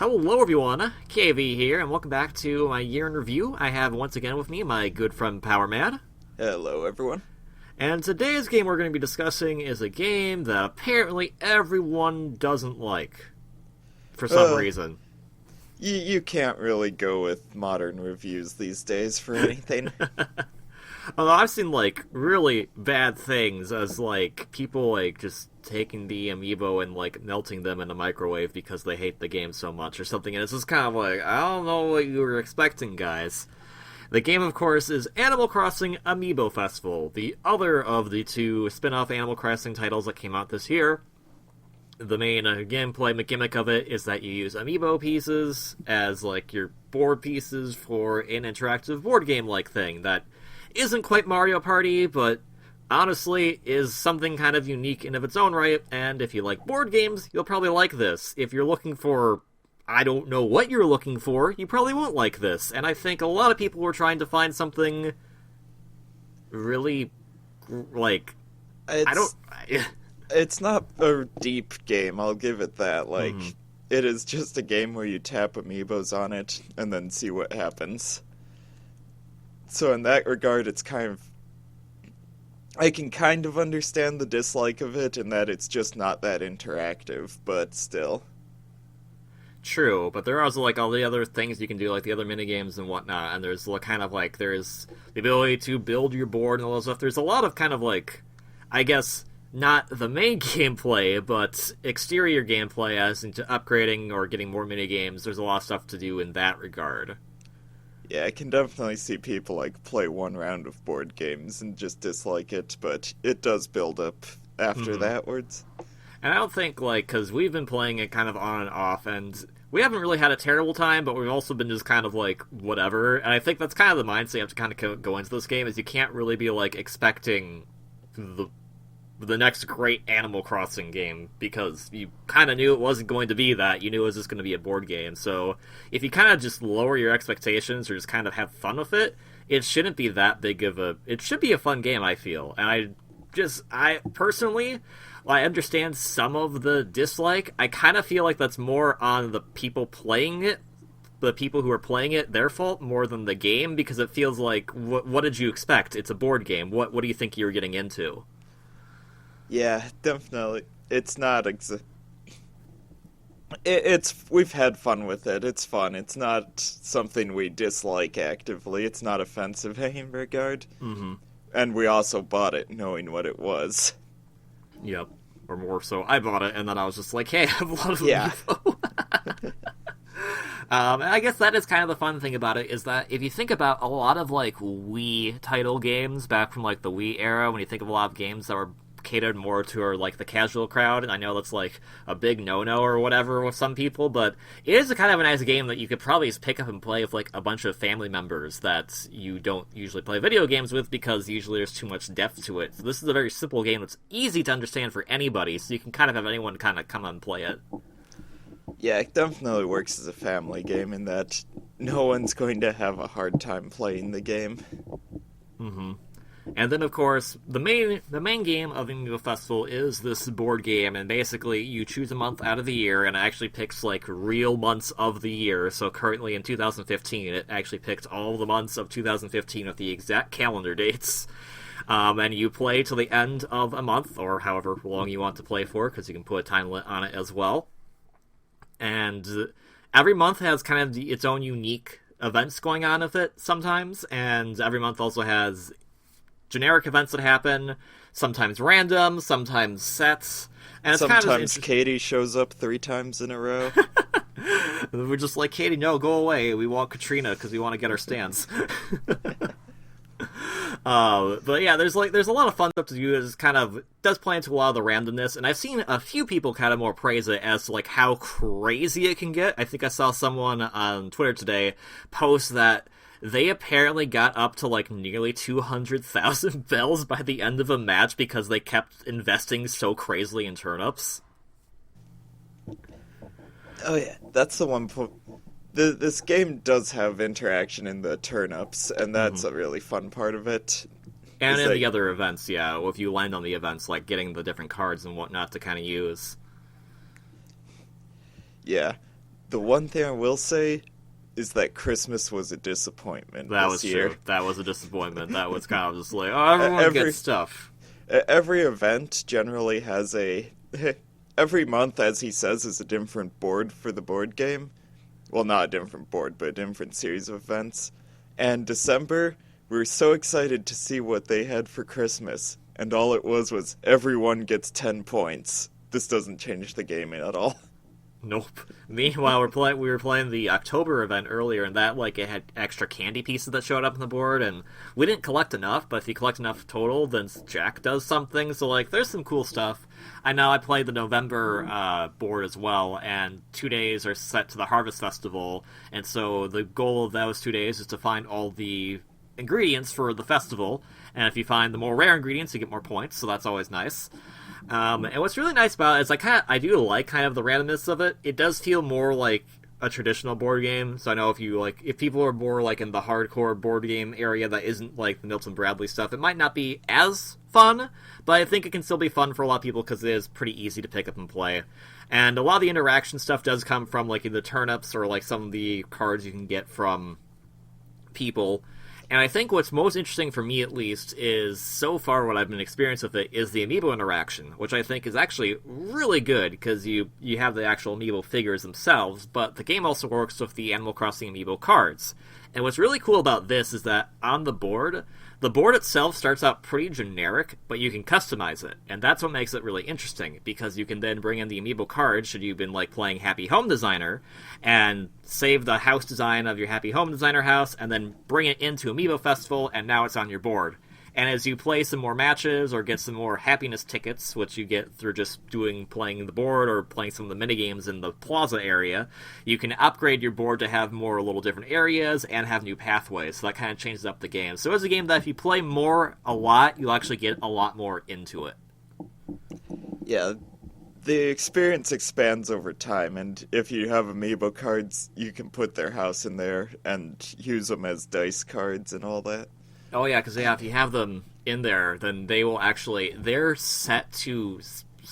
Hello everyone, KV here, and welcome back to my year in review. I have once again with me my good friend Powerman. Hello, everyone. And today's game we're going to be discussing is a game that apparently everyone doesn't like. For some reason. You can't really go with modern reviews these days for anything. Although I've seen, really bad things as, people, just taking the Amiibo and, melting them in a microwave because they hate the game so much or something, and it's just kind of I don't know what you were expecting, guys. The game, of course, is Animal Crossing Amiibo Festival, the other of the two spin-off Animal Crossing titles that came out this year. The main gameplay gimmick of it is that you use Amiibo pieces as, your board pieces for an interactive board game-like thing that isn't quite Mario Party, but honestly is something kind of unique in of its own right, and if you like board games, you'll probably like this. If you're looking for, I don't know what you're looking for, you probably won't like this, and I think a lot of people were trying to find something really, It's not a deep game, I'll give it that. It is just a game where you tap Amiibos on it and then see what happens. So in that regard, it's I can kind of understand the dislike of it in that it's just not that interactive, but still. True, but there are also, all the other things you can do, the other minigames and whatnot, and there's, there's the ability to build your board and all that stuff. There's a lot of I guess, not the main gameplay, but exterior gameplay as into upgrading or getting more minigames. There's a lot of stuff to do in that regard. Yeah, I can definitely see people, play one round of board games and just dislike it, but it does build up after thatwards. And I don't think, because we've been playing it kind of on and off, and we haven't really had a terrible time, but we've also been just kind of, whatever. And I think that's kind of the mindset you have to kind of go into this game, is you can't really be, expecting the next great Animal Crossing game, because you kind of knew it wasn't going to be that. You knew it was just going to be a board game. So if you kind of just lower your expectations or just kind of have fun with it, it shouldn't be that big of a... It should be a fun game, I feel. And I personally, I understand some of the dislike. I kind of feel like that's more on the people playing it, the people who are playing it, their fault, more than the game, because it feels like, what did you expect? It's a board game. What do you think you were getting into? Yeah, definitely. It's not we've had fun with it. It's fun. It's not something we dislike actively. It's not offensive in any regard. Mm-hmm. And we also bought it knowing what it was. Yep. Or more so, I bought it, and then I was just like, hey, I have a lot of Amiibo. And I guess that is kind of the fun thing about it, is that if you think about a lot of, Wii title games back from, the Wii era, when you think of a lot of games that were catered more to the casual crowd, and I know that's a big no-no or whatever with some people, but it is a kind of a nice game that you could probably just pick up and play with a bunch of family members that you don't usually play video games with, because usually there's too much depth to it. So this is a very simple game that's easy to understand for anybody, so you can kind of have anyone kind of come and play it. Yeah, it definitely works as a family game in that no one's going to have a hard time playing the game. Mm-hmm. And then, of course, the main game of the Amiibo Festival is this board game, and basically you choose a month out of the year, and it actually picks, real months of the year. So currently in 2015, it actually picked all the months of 2015 with the exact calendar dates. And you play till the end of a month, or however long you want to play for, because you can put a time limit on it as well. And every month has kind of its own unique events going on with it sometimes, and every month also has generic events that happen, sometimes random, sometimes sets, and it's sometimes kind of Katie shows up 3 times in a row. We're just like, Katie, no, go away. We want Katrina because we want to get our stands. But yeah, there's a lot of fun stuff to do. It kind of does play into a lot of the randomness, and I've seen a few people kind of more praise it as to how crazy it can get. I think I saw someone on Twitter today post that they apparently got up to nearly 200,000 bells by the end of a match because they kept investing so crazily in turnips. Oh yeah, that's the one point. This game does have interaction in the turnips, and that's a really fun part of it. And in the other events, yeah, if you land on the events, getting the different cards and whatnot to kind of use. Yeah. The one thing I will say is that Christmas was a disappointment this year. True. That was a disappointment. That was kind of just like, oh, everyone gets stuff. Every event generally has every month, as he says, is a different board for the board game. Well, not a different board, but a different series of events. And December, we were so excited to see what they had for Christmas. And all it was everyone gets 10 points. This doesn't change the game at all. Nope. Meanwhile, we were playing the October event earlier, and that it had extra candy pieces that showed up on the board, and we didn't collect enough. But if you collect enough total, then Jack does something. So there's some cool stuff. I know I played the November board as well, and 2 days are set to the Harvest Festival, and so the goal of those 2 days is to find all the ingredients for the festival. And if you find the more rare ingredients, you get more points. So that's always nice. And what's really nice about it is I do like kind of the randomness of it. It does feel more like a traditional board game. So I know if people are more in the hardcore board game area that isn't the Milton Bradley stuff, it might not be as fun, but I think it can still be fun for a lot of people because it is pretty easy to pick up and play. And a lot of the interaction stuff does come from the turnips or some of the cards you can get from people. And I think what's most interesting for me, at least, is so far what I've been experiencing with it is the Amiibo interaction, which I think is actually really good because you have the actual Amiibo figures themselves, but the game also works with the Animal Crossing Amiibo cards. And what's really cool about this is that on the board itself starts out pretty generic, but you can customize it. And that's what makes it really interesting, because you can then bring in the Amiibo cards, should you've been playing Happy Home Designer, and save the house design of your Happy Home Designer house, and then bring it into Amiibo Festival, and now it's on your board. And as you play some more matches or get some more happiness tickets, which you get through just playing the board or playing some of the minigames in the plaza area, you can upgrade your board to have more little different areas and have new pathways. So that kind of changes up the game. So it's a game that if you play a lot, you'll actually get a lot more into it. Yeah, the experience expands over time, and if you have Amiibo cards, you can put their house in there and use them as dice cards and all that. Oh yeah, because if you have them in there, then they're set to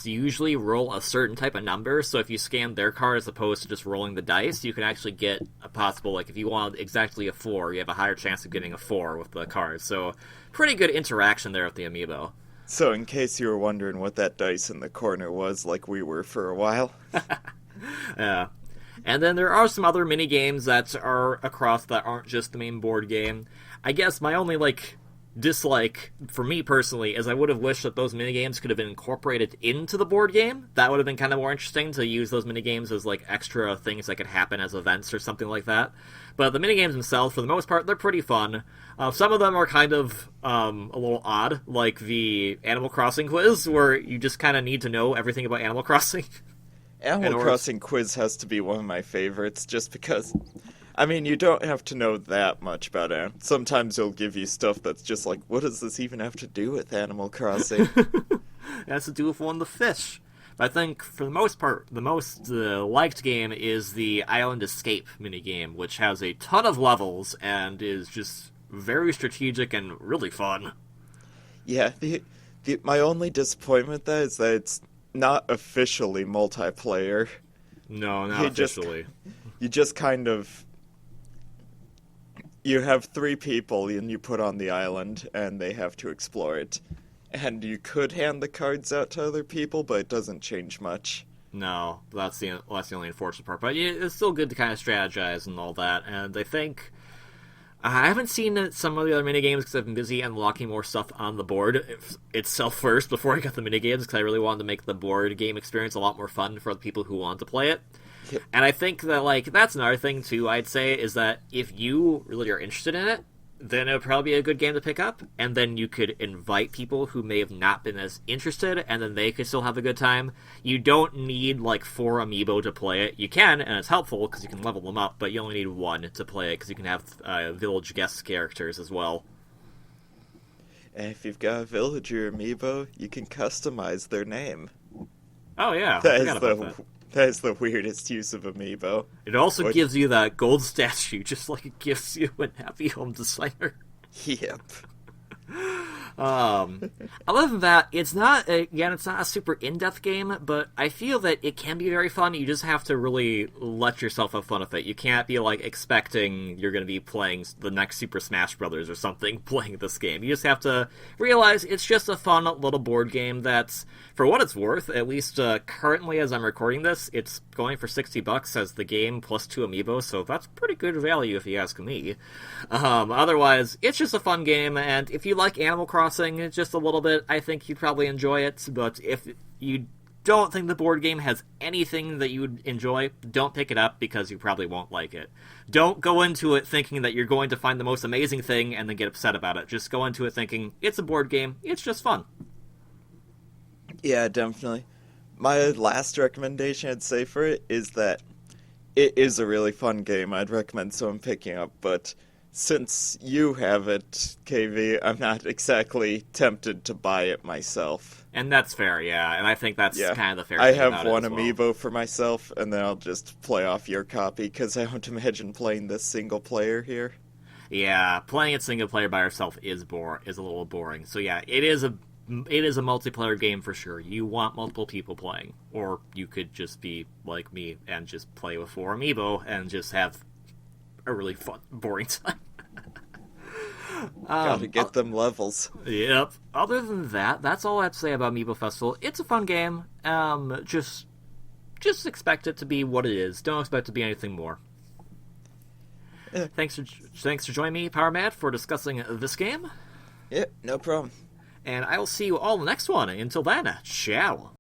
usually roll a certain type of number, so if you scan their card as opposed to just rolling the dice, you can actually get a possible, if you want exactly a 4, you have a higher chance of getting a 4 with the cards, so pretty good interaction there with the Amiibo. So in case you were wondering what that dice in the corner was, like we were for a while. Yeah. And then there are some other mini games that are across that aren't just the main board game. I guess my only dislike for me personally is I would have wished that those mini games could have been incorporated into the board game. That would have been kind of more interesting to use those mini games as extra things that could happen as events or something like that. But the mini games themselves, for the most part, they're pretty fun. Some of them are kind of a little odd, like the Animal Crossing quiz, where you just kind of need to know everything about Animal Crossing. Animal Crossing quiz has to be one of my favorites, just because, you don't have to know that much about it. Sometimes it'll give you stuff that's just what does this even have to do with Animal Crossing? It has to do with one of the fish. But I think, for the most part, the most liked game is the Island Escape minigame, which has a ton of levels and is just very strategic and really fun. Yeah, my only disappointment with that is that it's not officially multiplayer. No, not officially. You just kind of... You have 3 people and you put on the island and they have to explore it. And you could hand the cards out to other people, but it doesn't change much. No, that's the only unfortunate part. But it's still good to kind of strategize and all that. And I think... I haven't seen some of the other minigames because I've been busy unlocking more stuff on the board itself first before I got the minigames, because I really wanted to make the board game experience a lot more fun for the people who want to play it. Yep. And I think that, that's another thing, too, I'd say, is that if you really are interested in it, then it would probably be a good game to pick up, and then you could invite people who may have not been as interested, and then they could still have a good time. You don't need, 4 Amiibo to play it. You can, and it's helpful, because you can level them up, but you only need 1 to play it, because you can have village guest characters as well. And if you've got a villager Amiibo, you can customize their name. Oh, yeah. That is the weirdest use of Amiibo. It also gives you that gold statue, just like it gives you in Happy Home Designer. Yep. Other than that, it's not a super in-depth game, but I feel that it can be very fun. You just have to really let yourself have fun with it. You can't be like expecting you're going to be playing the next Super Smash Brothers or something playing this game. You just have to realize it's just a fun little board game that's, for what it's worth, at least currently as I'm recording this, it's going for $60 as the game plus 2 amiibo, so that's pretty good value if you ask me. Otherwise, it's just a fun game, and if you like Animal Crossing just a little bit, I think you'd probably enjoy it, but if you don't think the board game has anything that you would enjoy, don't pick it up because you probably won't like it. Don't go into it thinking that you're going to find the most amazing thing and then get upset about it. Just go into it thinking, it's a board game, it's just fun. Yeah, definitely. My last recommendation I'd say for it is that it is a really fun game. I'd recommend someone picking up, but since you have it, KV, I'm not exactly tempted to buy it myself. And that's fair, yeah. And I think that's kind of the fair I thing have about one it as amiibo well. for myself, and then I'll just play off your copy, because I don't imagine playing this single player here. Yeah, playing it single player by yourself is a little boring. So yeah, it is a multiplayer game for sure. You want multiple people playing, or you could just be like me and just play with 4 amiibo and just have a really fun, boring time. Gotta get them levels. Yep. Other than that, that's all I have to say about Amiibo Festival. It's a fun game. Just expect it to be what it is. Don't expect it to be anything more. Yeah. Thanks for joining me, Power Mad, for discussing this game. Yeah, no problem. And I will see you all in the next one. Until then, ciao.